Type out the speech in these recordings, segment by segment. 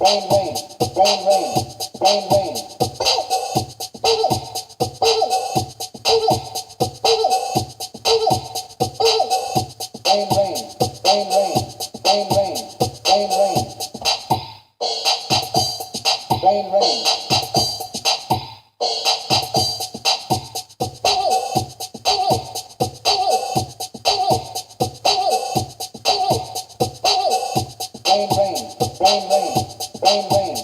rain, rain, rain, rain, rain, rain. Rain, rain, rain, rain, rain, rain, rain, rain. Rain, rain. Rain, rain, rain, rain, rain, rain,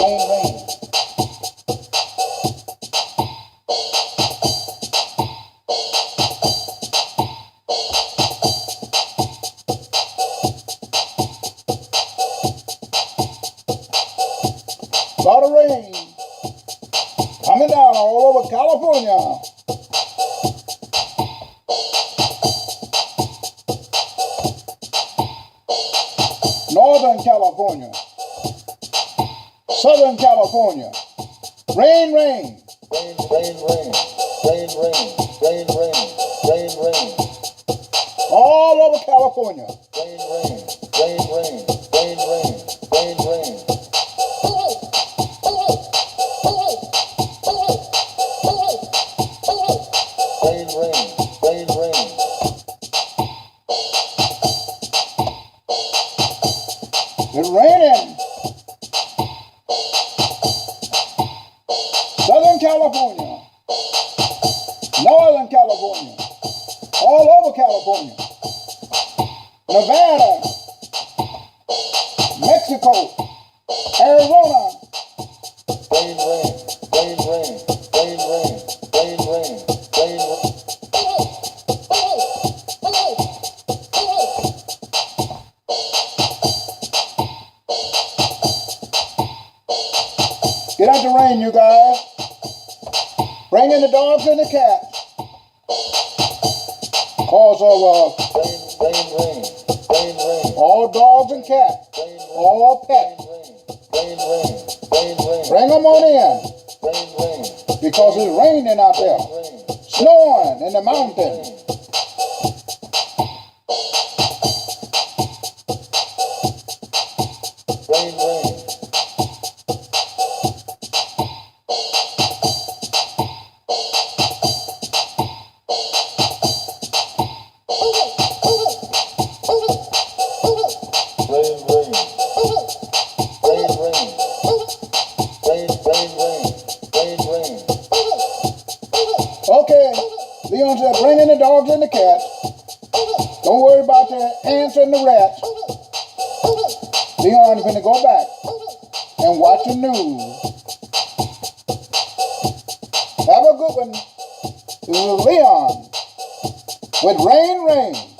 rain, rain. Lot of rain coming down all over California. Northern California, Southern California. Rain, rain. Rain, rain, rain, rain, rain, rain, rain, rain, rain. All over California. Rain, rain, rain, rain, rain, rain, rain, rain. Rain, rain, rain, rain. It's raining. Southern California, Northern California, all over California, Nevada, Mexico, Arizona. Rain, rain, rain, rain, rain, rain, rain, rain, rain, rain. Get out the rain, you guys. Bring in the dogs and the cats. Cause of rain, rain, rain, rain. All dogs and cats. Rain, all pets. Rain, rain, rain, rain. Bring them on in. Rain, rain. Because it's raining out there. Snowing in the mountains. Rain, rain. Rain, rain, rain, rain, rain, rain, rain, rain, rain. Okay, Leon said bring in the dogs and the cats. Don't worry about the ants and the rats. Leon is going to go back and watch the news. Have a good one. This is Leon with Rain, Rain.